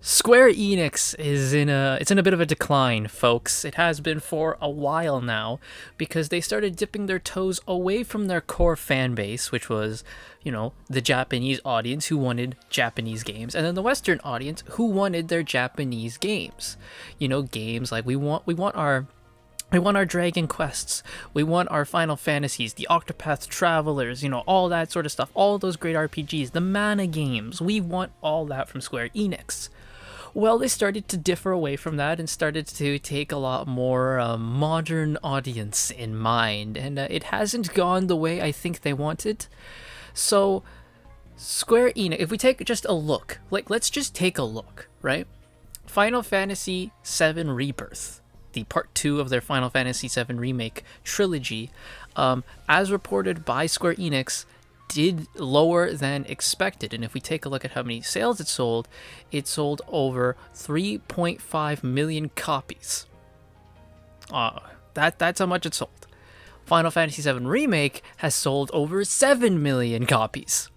Square Enix is in a bit of a decline, folks. It has been for a while now because they started dipping their toes away from their core fan base, which was, the Japanese audience who wanted Japanese games, and then the Western audience who wanted their Japanese games. Games like we want our Dragon Quests, we want our Final Fantasies, the Octopath Travelers, all that sort of stuff, all those great RPGs, the Mana games. We want all that from Square Enix. Well, they started to differ away from that and started to take a lot more modern audience in mind, and it hasn't gone the way I think they wanted. So, Square Enix, if we take just a look, let's just take a look, right? Final Fantasy VII Rebirth, the part 2 of their Final Fantasy VII Remake trilogy, as reported by Square Enix, did lower than expected. And if we take a look at how many sales it sold over 3.5 million copies. That's how much it sold. Final Fantasy VII Remake has sold over 7 million copies.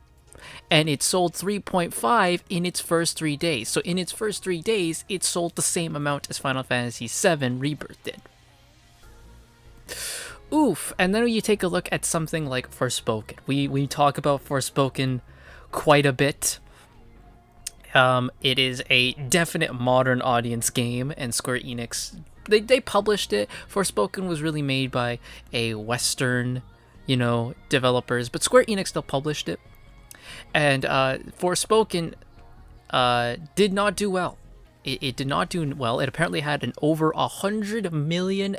And it sold 3.5 in its first 3 days. So in its first 3 days, it sold the same amount as Final Fantasy VII Rebirth did. Oof. And then you take a look at something like Forspoken. We talk about Forspoken quite a bit. It is a definite modern audience game, and Square Enix, they published it. Forspoken was really made by a Western, developers, but Square Enix still published it. And Forspoken did not do well. It did not do well. It apparently had an over $100 million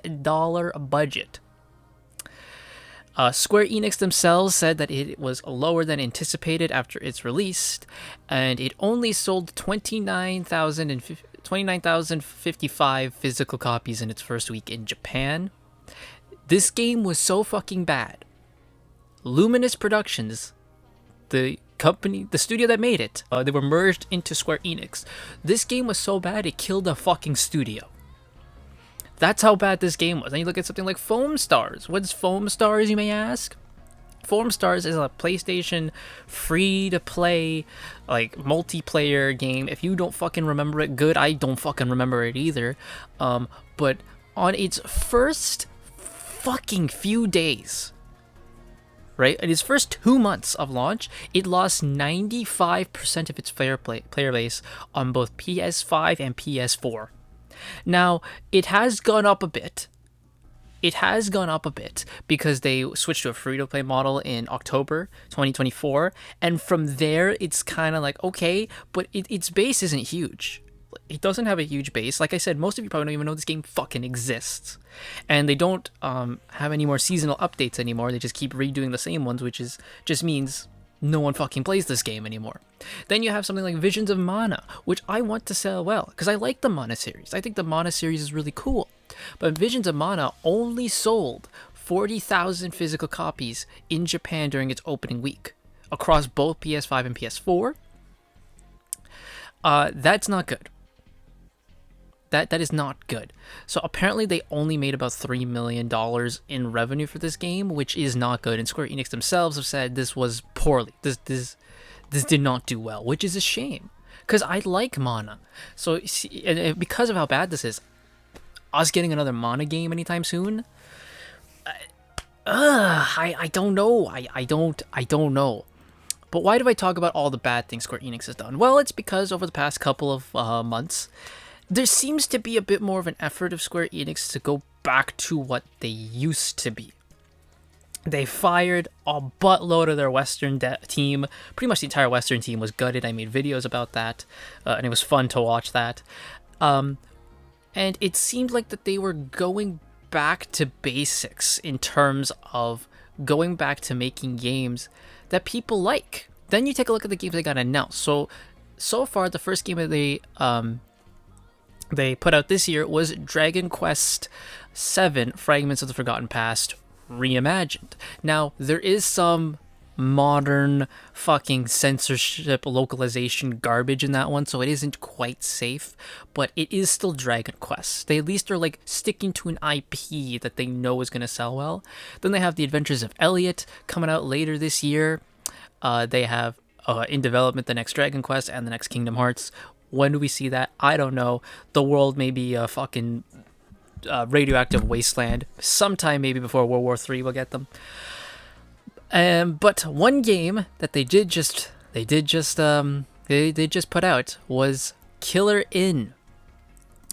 budget. Square Enix themselves said that it was lower than anticipated after its release, and it only sold 29,055 physical copies in its first week in Japan. This game was so fucking bad. Luminous Productions, the company, the studio that made it, they were merged into Square Enix. This game was so bad it killed the fucking studio. That's how bad this game was. And you look at something like Foam Stars. What's Foam Stars, you may ask? Foam Stars is a PlayStation free-to-play, multiplayer game. If you don't fucking remember it, good. I don't fucking remember it either. But on its first fucking few days, right? In its first 2 months of launch, it lost 95% of its player base on both PS5 and PS4. Now, it has gone up a bit. Because they switched to a free-to-play model in October 2024, and from there, it's kind of like, okay, but its base isn't huge. It doesn't have a huge base. Like I said, most of you probably don't even know this game fucking exists. And they don't have any more seasonal updates anymore. They just keep redoing the same ones, which just means no one fucking plays this game anymore. Then you have something like Visions of Mana, which I want to sell well, because I like the Mana series. I think the Mana series is really cool. But Visions of Mana only sold 40,000 physical copies in Japan during its opening week, across both PS5 and PS4. That's not good. That is not good. So apparently they only made about $3 million in revenue for this game, which is not good. And Square Enix themselves have said this was poorly. This did not do well, which is a shame. Because I like Mana. So and because of how bad this is, us getting another Mana game anytime soon, I don't know. I don't know. But why do I talk about all the bad things Square Enix has done? Well, it's because over the past couple of months, there seems to be a bit more of an effort of Square Enix to go back to what they used to be. They fired a buttload of their Western team. Pretty much the entire Western team was gutted. I made videos about that, and it was fun to watch that. And it seemed like that they were going back to basics in terms of going back to making games that people like. Then you take a look at the games they got announced. So far, the first game that they put out this year was Dragon Quest VII Fragments of the Forgotten Past Reimagined. Now, there is some modern fucking censorship localization garbage in that one, so it isn't quite safe, but it is still Dragon Quest. They at least are sticking to an IP that they know is going to sell well. Then they have The Adventures of Elliot coming out later this year. They have in development the next Dragon Quest and the next Kingdom Hearts. When do we see that? I don't know. The world may be a fucking radioactive wasteland. Sometime maybe before World War III we'll get them. But one game that they just put out was Killer In,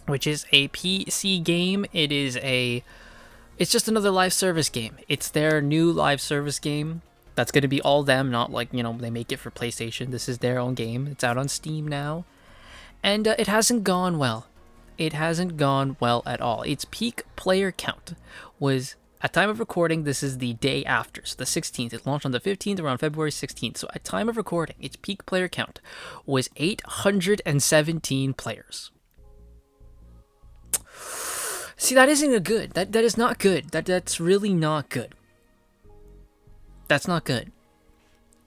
which is a PC game. It's just another live service game. It's their new live service game. That's going to be all them, not like, they make it for PlayStation. This is their own game. It's out on Steam now. And it hasn't gone well. It hasn't gone well at all. Its peak player count was, at time of recording, this is the day after, so the 16th. It launched on the 15th, around February 16th. So at time of recording, its peak player count was 817 players. See, that isn't a good. That is not good. That's really not good. That's not good.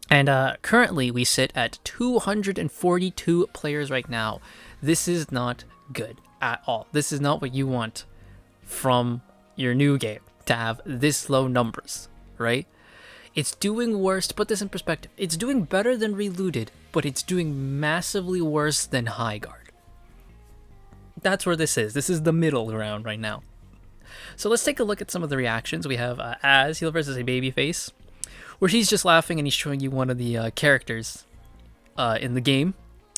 And currently we sit at 242 players right now. This is not good at all. This is not what you want from your new game, to have this low numbers, right? It's doing worse. To put this in perspective, it's doing better than Reloaded, but it's doing massively worse than High Guard. That's where this is. This is the middle ground right now. So let's take a look at some of the reactions. We have Az, he versus a baby face, where she's just laughing and he's showing you one of the characters in the game.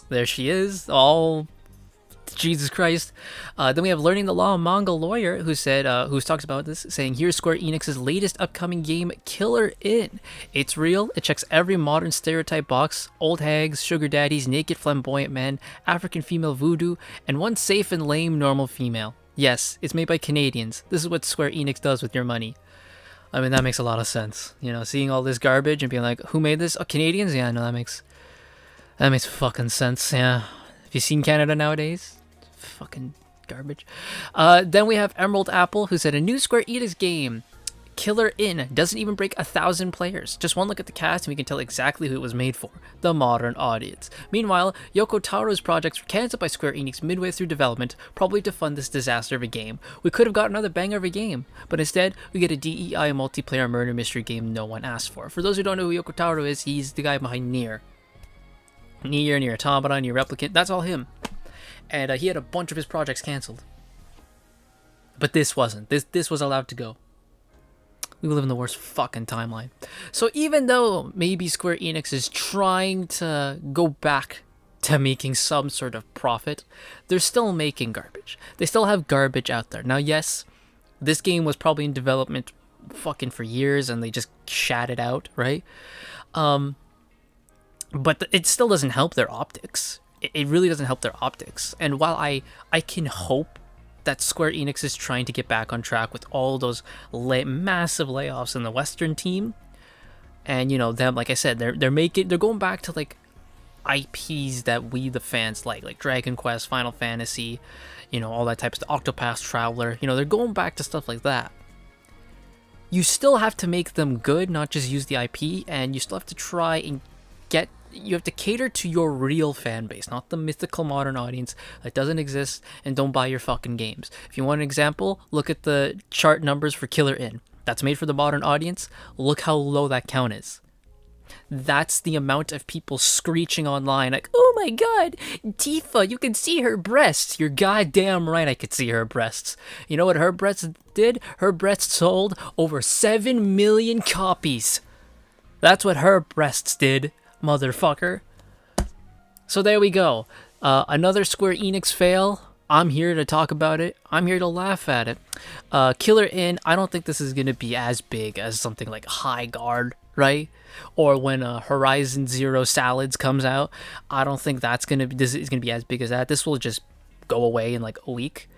There she is, all Jesus Christ. Then we have Learning the Law, Mongol Lawyer, who talks about this, saying, here's Square Enix's latest upcoming game, Killer In. It's real, it checks every modern stereotype box: old hags, sugar daddies, naked flamboyant men, African female voodoo, and one safe and lame normal female. Yes, it's made by Canadians. This is what Square Enix does with your money. I mean, that makes a lot of sense. Seeing all this garbage and being like, who made this? Oh, Canadians? Yeah, no, that makes fucking sense, yeah. Have you seen Canada nowadays? Fucking garbage. Then we have Emerald Apple, who said, a new Square Enix game, Killer In, doesn't even break 1,000 players. Just one look at the cast and we can tell exactly who it was made for: the modern audience. Meanwhile, Yoko Taro's projects were cancelled by Square Enix midway through development, probably to fund this disaster of a game. We could have got another banger of a game, but instead we get a DEI multiplayer murder mystery game no one asked for. For those who don't know who Yoko Taro is, he's the guy behind Nier Automata, Nier Replicant. That's all him. And he had a bunch of his projects cancelled. But this wasn't. This was allowed to go. We live in the worst fucking timeline. So even though maybe Square Enix is trying to go back to making some sort of profit, they're still making garbage. They still have garbage out there. Now, yes, this game was probably in development fucking for years and they just shat it out, right? But it still doesn't help their optics. It really doesn't help their optics. And while I can hope that Square Enix is trying to get back on track with all those massive layoffs in the Western team, and them, like I said, they're going back to like IPs that we the fans like Dragon Quest, Final Fantasy, all that type of stuff, Octopath Traveler. They're going back to stuff like that. You still have to make them good, not just use the IP, and you still have to try and you have to cater to your real fan base, not the mythical modern audience that doesn't exist and don't buy your fucking games. If you want an example, look at the chart numbers for Killer In. That's made for the modern audience. Look how low that count is. That's the amount of people screeching online like, oh my god, Tifa, you can see her breasts. You're goddamn right I could see her breasts. You know what her breasts did? Her breasts sold over 7 million copies. That's what her breasts did, motherfucker. So there we go. Another Square Enix fail. I'm here to talk about it. I'm here to laugh at it. Killer In, I don't think this is going to be as big as something like High Guard, right? Or when Horizon Zero Salads comes out. I don't think this is going to be as big as that. This will just go away in like a week.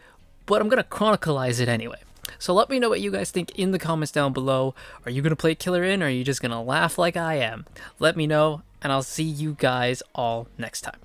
But I'm going to chronicleize it anyway. So let me know what you guys think in the comments down below. Are you going to play Killer In, or are you just going to laugh like I am? Let me know, and I'll see you guys all next time.